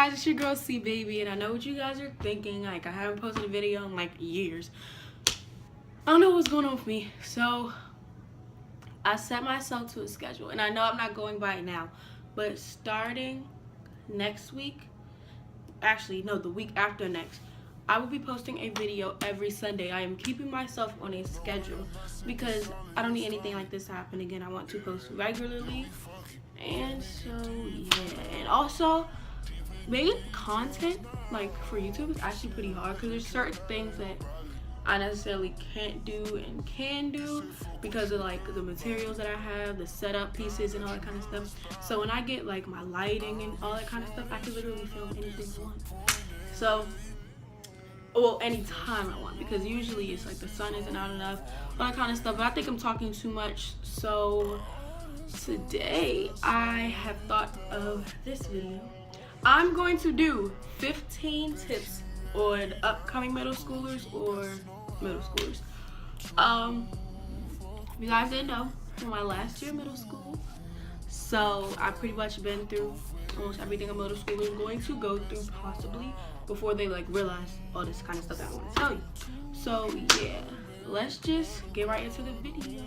guys, it's your girl C Baby, and I know what you guys are thinking. Like, I haven't posted a video in like years. I don't know what's going on with me. So I set myself to a schedule, and I know I'm not going by it now, but starting next week, actually no, the week after next, I will be posting a video every Sunday. I am keeping myself on a schedule because I don't need anything like this to happen again. I want to post regularly. And so yeah, and also making content like for YouTube is actually pretty hard because there's certain things that I necessarily can't do and can do because of like the materials that I have, the setup pieces and all that kind of stuff. So when I get like my lighting and all that kind of stuff, I can literally film anything I want. So, well, anytime I want, because usually it's like the sun isn't out enough, all that kind of stuff. But I think I'm talking too much. So today I have thought of this video. I'm going to do 15 tips on upcoming middle schoolers or middle schoolers. You guys didn't know, for my last year of middle school, so I've pretty much been through almost everything a middle schooler is going to go through, possibly before they like realize all this kind of stuff that I want to tell you. So yeah, let's just get right into the video.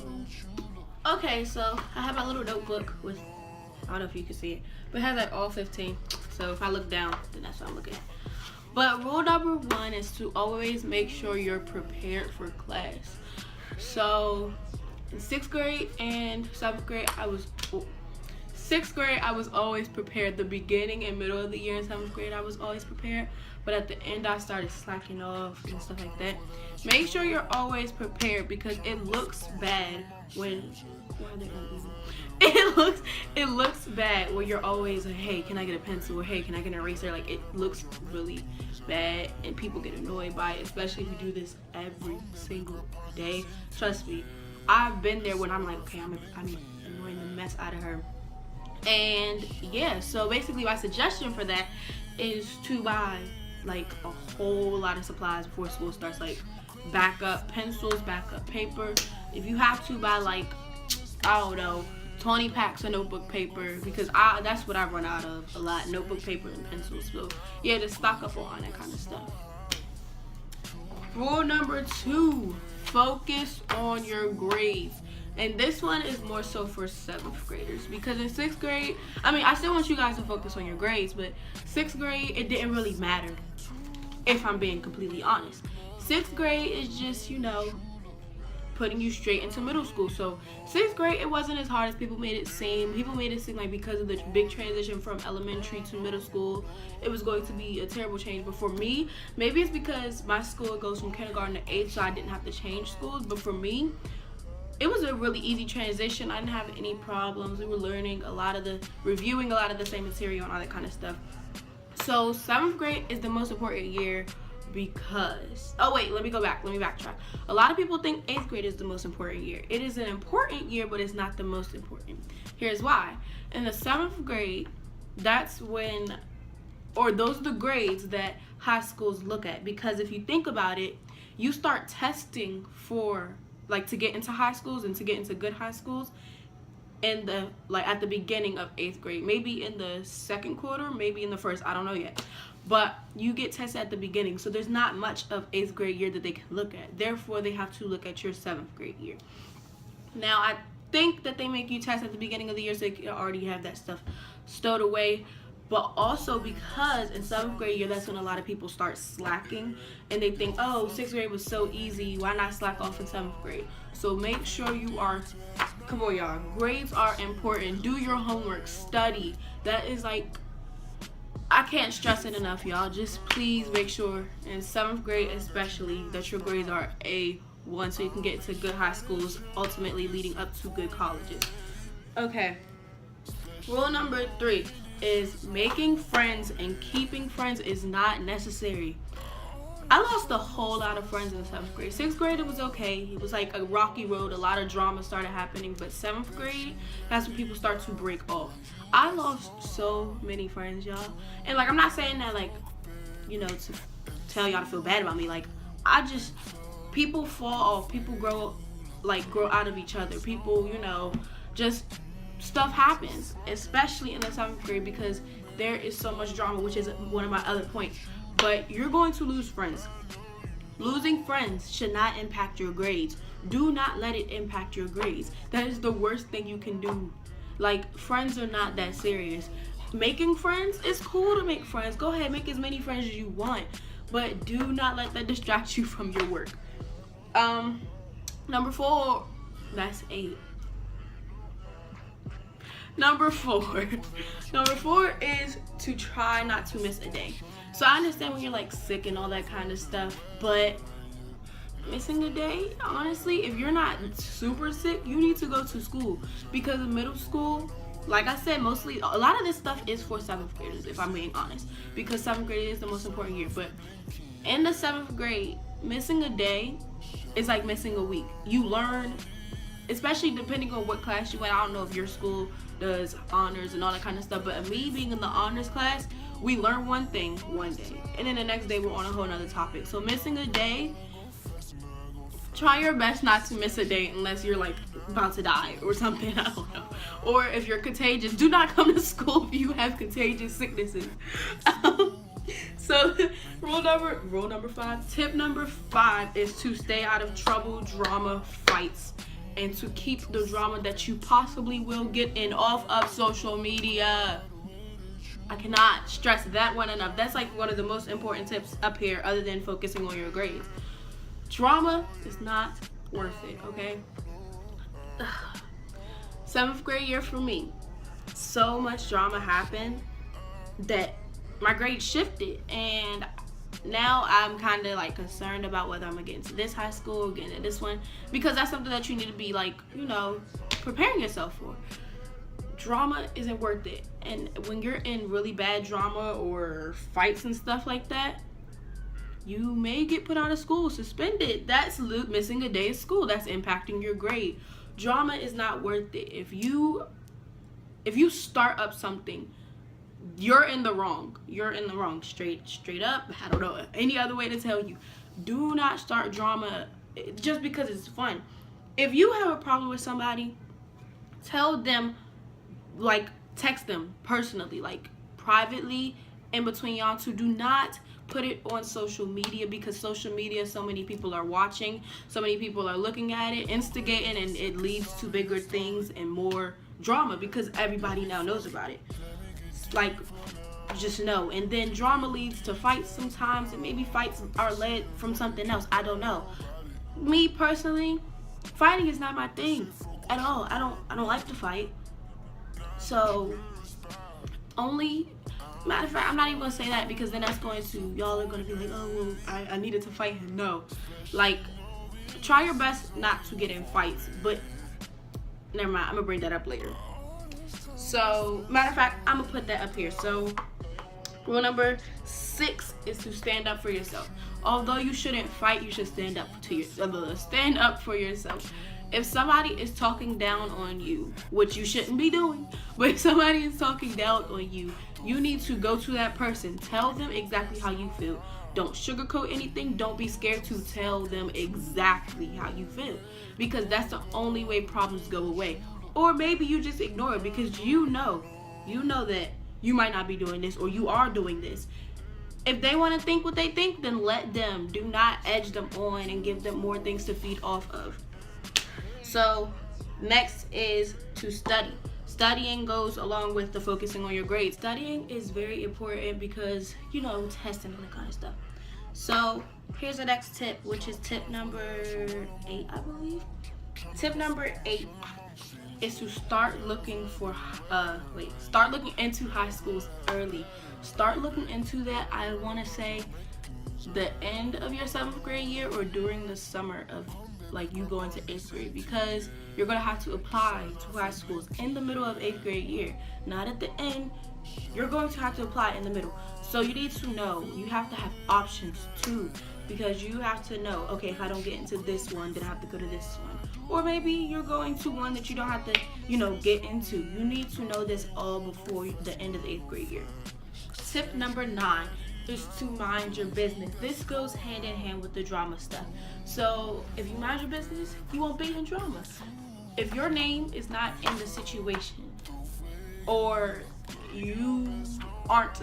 Okay, so I have my little notebook with, I don't know if you can see it, but it has like all 15. So if I look down, then that's what I'm looking at. But rule number 1 is to always make sure you're prepared for class. So in 6th grade and 7th grade, sixth grade, I was always prepared. The beginning and middle of the year in 7th grade, I was always prepared. But at the end, I started slacking off and stuff like that. Make sure you're always prepared because it looks bad when, it looks bad when you're always like, hey, can I get a pencil? Or hey, can I get an eraser? Like, it looks really bad and people get annoyed by it, especially if you do this every single day. Trust me, I've been there when I'm like, okay, I'm annoying the mess out of her. And yeah, so basically my suggestion for that is to buy like a whole lot of supplies before school starts, like backup pencils, backup paper. If you have to, buy like, I don't know, 20 packs of notebook paper, because that's what I run out of a lot, notebook paper and pencils. So yeah, just stock up on that kind of stuff. Rule number 2, focus on your grades. And this one is more so for 7th graders, because in 6th grade, I still want you guys to focus on your grades, but 6th grade, it didn't really matter, if I'm being completely honest. 6th grade is just, you know, putting you straight into middle school. So 6th grade, it wasn't as hard as people made it seem. People made it seem like because of the big transition from elementary to middle school, it was going to be a terrible change. But for me, maybe it's because my school goes from kindergarten to 8th, so I didn't have to change schools. But for me, it was a really easy transition. I didn't have any problems. We were learning reviewing a lot of the same material and all that kind of stuff. So 7th grade is the most important year because, oh wait, let me backtrack. A lot of people think 8th grade is the most important year. It is an important year, but it's not the most important. Here's why. In the 7th grade, that's when, or those are the grades that high schools look at, because if you think about it, you start testing for like to get into high schools and to get into good high schools in the at the beginning of 8th grade, maybe in the 2nd quarter, maybe in the 1st, I don't know yet, but you get tested at the beginning. So there's not much of 8th grade year that they can look at, therefore they have to look at your 7th grade year. Now I think that they make you test at the beginning of the year so you already have that stuff stowed away, but also because in 7th grade year, that's when a lot of people start slacking and they think, oh, 6th grade was so easy, why not slack off in 7th grade? So make sure you are, come on y'all, grades are important. Do your homework, study. That is like, I can't stress it enough, y'all. Just please make sure in 7th grade especially that your grades are A1 so you can get to good high schools, ultimately leading up to good colleges. Okay, rule number 3 is making friends and keeping friends is not necessary. I lost a whole lot of friends in 7th grade. 6th grade, it was okay. It was like a rocky road. A lot of drama started happening. But 7th grade, that's when people start to break off. I lost so many friends, y'all. And like, I'm not saying that like, you know, to tell y'all to feel bad about me. Like, people fall off. People grow out of each other. People, you know, just stuff happens, especially in the 7th grade, because there is so much drama, which is one of my other points. But you're going to lose friends. Losing friends should not impact your grades. Do not let it impact your grades. That is the worst thing you can do. Like, friends are not that serious. Making friends, it's cool to make friends. Go ahead, make as many friends as you want. But do not let that distract you from your work. Number 4, that's 8. Number 4 is to try not to miss a day. So I understand when you're like sick and all that kind of stuff, but missing a day, honestly, if you're not super sick, you need to go to school, because in middle school, like I said, mostly a lot of this stuff is for 7th graders, if I'm being honest, because 7th grade is the most important year. But in the 7th grade, missing a day is like missing a week. You learn, especially depending on what class you in. I don't know if your school does honors and all that kind of stuff, but me being in the honors class, we learn one thing one day, and then the next day we're on a whole nother topic. So missing a day, try your best not to miss a day unless you're like about to die or something, I don't know. Or if you're contagious, do not come to school if you have contagious sicknesses. So tip number 5 is to stay out of trouble, drama, fights, and to keep the drama that you possibly will get in off of social media. I cannot stress that one enough. That's like one of the most important tips up here, other than focusing on your grades. Drama is not worth it, okay? 7th grade year for me, so much drama happened that my grade shifted, and now I'm kind of like concerned about whether I'm gonna get into this high school or get into this one, because that's something that you need to be like, preparing yourself for. Drama isn't worth it, and when you're in really bad drama or fights and stuff like that, you may get put out of school, suspended. That's missing a day of school. That's impacting your grade. Drama is not worth it. If you start up something, you're in the wrong. You're in the wrong. Straight up. I don't know any other way to tell you. Do not start drama just because it's fun. If you have a problem with somebody, tell them, like, text them personally, like privately, in between y'all two. Do not put it on social media, because social media, so many people are watching, so many people are looking at it, instigating, and it leads to bigger things and more drama because everybody now knows about it. Like, just know. And then drama leads to fights sometimes, and maybe fights are led from something else. I don't know. Me personally, fighting is not my thing at all. I don't like to fight. So matter of fact, I'm not even gonna say that, because then that's going to, y'all are gonna be like, oh well, I needed to fight him. No, like, try your best not to get in fights, but never mind, I'm gonna bring that up later. So matter of fact, I'm gonna put that up here. So rule number 6 is to stand up for yourself. Although you shouldn't fight, you should stand up to yourself. Stand up for yourself. If somebody is talking down on you, which you shouldn't be doing, but if somebody is talking down on you, you need to go to that person. Tell them exactly how you feel. Don't sugarcoat anything. Don't be scared to tell them exactly how you feel, because that's the only way problems go away. Or maybe you just ignore it, because you know that you might not be doing this, or you are doing this. If they want to think what they think, then let them. Do not edge them on and give them more things to feed off of. So next is to study. Studying goes along with the focusing on your grades. Studying is very important because, testing and that kind of stuff. So here's the next tip, which is tip number 8, I believe. Tip number 8 is to start looking into high schools early. Start looking into that, I want to say, the end of your 7th grade year, or during the summer of you go into 8th grade, because you're going to have to apply to high schools in the middle of 8th grade year, not at the end. You're going to have to apply in the middle. So you need to know, you have to have options too, because you have to know, okay, if I don't get into this one, then I have to go to this one. Or maybe you're going to one that you don't have to, get into. You need to know this all before the end of the 8th grade year. Tip number 9 is to mind your business. This goes hand in hand with the drama stuff. So if you mind your business, you won't be in drama. If your name is not in the situation, or you aren't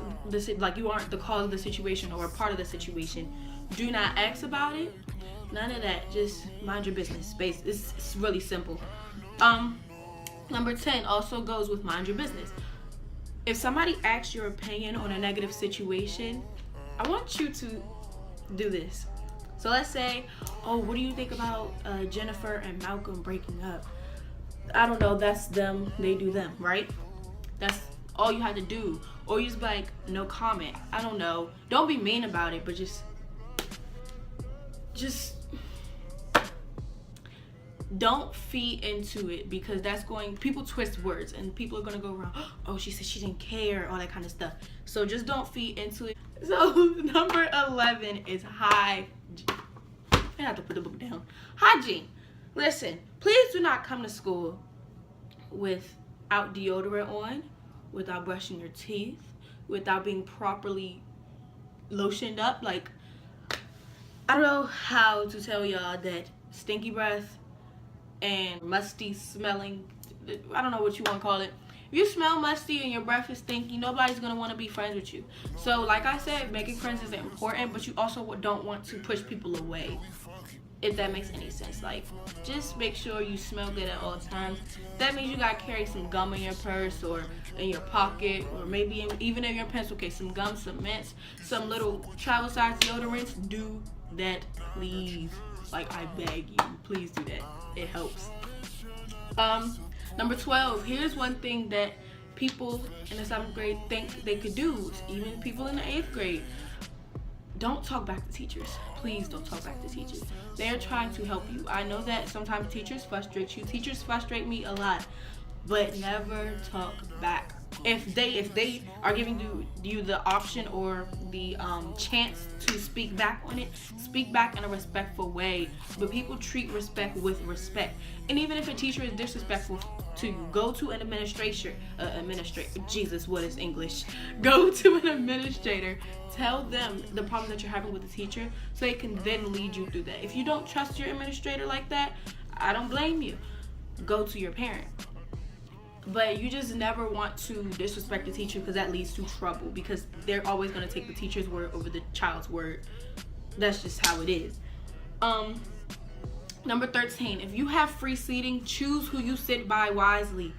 you aren't the cause of the situation or a part of the situation, do not ask about it. None of that. Just mind your business. It's really simple. Number 10 also goes with mind your business. If somebody asks your opinion on a negative situation, I want you to do this. So let's say, oh, what do you think about Jennifer and Malcolm breaking up? I don't know, that's them, they do them, right? That's all you have to do. Or you just be like, no comment. I don't know. Don't be mean about it, but just don't feed into it, because people twist words and people are gonna go around, oh, she said she didn't care, all that kind of stuff. So just don't feed into it. So number 11 is hygiene. I have to put the book down. Hygiene. Listen, please do not come to school without deodorant on, without brushing your teeth, without being properly lotioned up. Like, I don't know how to tell y'all that stinky breath and musty smelling, I don't know what you want to call it. If you smell musty and your breath is stinky, nobody's going to want to be friends with you. So like I said, making friends is important, but you also don't want to push people away, if that makes any sense. Like, just make sure you smell good at all times. That means you got to carry some gum in your purse or in your pocket, or maybe even in your pencil case, some gum, some mints, some little travel size deodorants. Do that, please. Like, I beg you, please do that. It helps. Number 12, here's one thing that people in the 7th grade think they could do, even people in the 8th grade. Don't talk back to teachers. Please don't talk back to teachers. They're trying to help you. I know that sometimes teachers frustrate you. Teachers frustrate me a lot, but never talk back. If they are giving you the option or the chance to speak back on it, speak back in a respectful way. But people treat respect with respect. And even if a teacher is disrespectful to you, go to an administrator. Jesus, what is English? Go to an administrator. Tell them the problem that you're having with the teacher, so they can then lead you through that. If you don't trust your administrator like that, I don't blame you. Go to your parent. But you just never want to disrespect the teacher, because that leads to trouble, because they're always going to take the teacher's word over the child's word. That's just how it is. Number 13, if you have free seating, choose who you sit by wisely.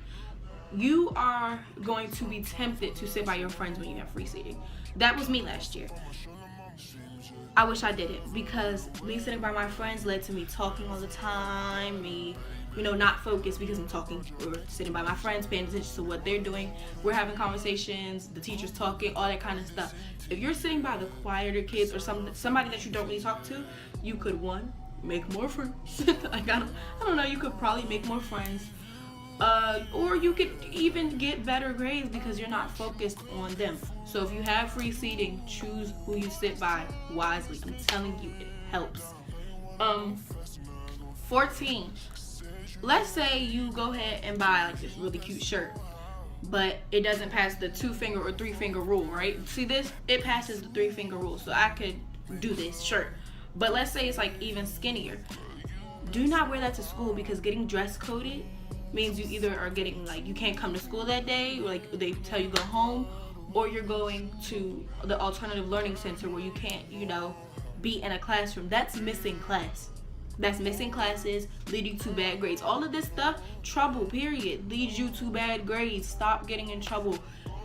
You are going to be tempted to sit by your friends when you have free seating. That was me last year. I wish I didn't, because me sitting by my friends led to me talking all the time, me not focused because I'm talking, or sitting by my friends, paying attention to what they're doing. We're having conversations, the teacher's talking, all that kind of stuff. If you're sitting by the quieter kids or somebody that you don't really talk to, you could, one, make more friends. Like, I don't know, you could probably make more friends. Or you could even get better grades because you're not focused on them. So if you have free seating, choose who you sit by wisely. I'm telling you, it helps. 14. Let's say you go ahead and buy like this really cute shirt, but it doesn't pass the 2-finger or 3-finger rule, right? See this? It passes the 3-finger rule, so I could do this shirt. But let's say it's like even skinnier. Do not wear that to school, because getting dress coded means you either are getting, like, you can't come to school that day, or like they tell you go home, or you're going to the alternative learning center where you can't, be in a classroom. That's missing class. That's missing classes, leading to bad grades. All of this stuff, trouble, period, leads you to bad grades. Stop getting in trouble.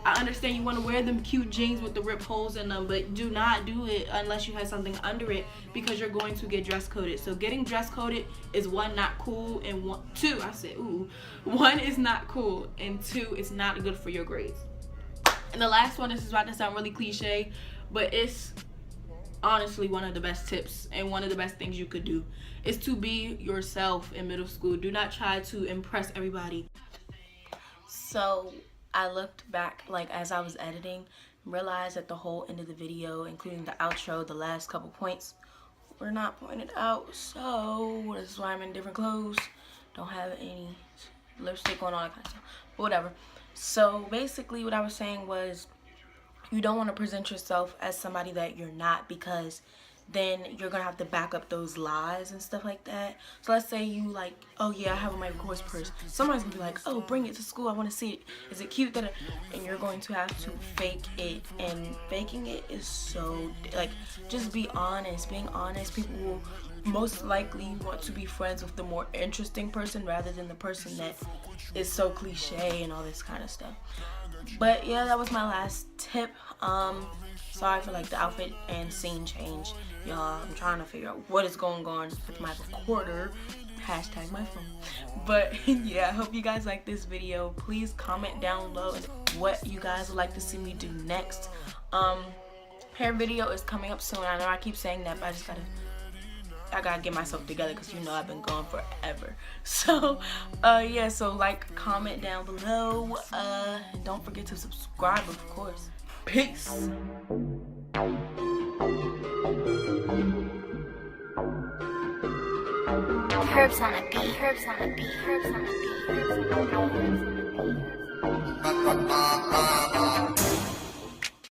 I understand you want to wear them cute jeans with the ripped holes in them, but do not do it unless you have something under it, because you're going to get dress coded. So getting dress coded is, one, not cool, and one is not cool, and 2, it's not good for your grades. And the last one, this is about to sound really cliche, but it's honestly one of the best tips and one of the best things you could do, is to be yourself in middle school. Do not try to impress everybody. So I looked back, like, as I was editing, realized that the whole end of the video, including the outro, the last couple points, were not pointed out. So this is why I'm in different clothes. Don't have any lipstick on, all that kind of stuff, but whatever. So basically what I was saying was, you don't want to present yourself as somebody that you're not, because then you're gonna have to back up those lies and stuff like that. So let's say you like, oh yeah, I have a Michael Kors purse. Somebody's gonna be like, oh, bring it to school, I want to see it. Is it cute? That and you're going to have to fake it, and faking it is so like, just be honest. Being honest, people will most likely want to be friends with the more interesting person rather than the person that is so cliche and all this kind of stuff. But yeah, that was my last tip. Sorry for like the outfit and scene change, y'all. I'm trying to figure out what is going on with my recorder. Hashtag my phone. But yeah, I hope you guys like this video. Please comment down below what you guys would like to see me do next. Hair video is coming up soon. I know I keep saying that, but I gotta get myself together because you know I've been gone forever. So yeah, so like, comment down below, and don't forget to subscribe, of course. Peace. Herbs on a beat, herbs on a beat, herbs on a beat, herbs on a beat, herbs on a beat.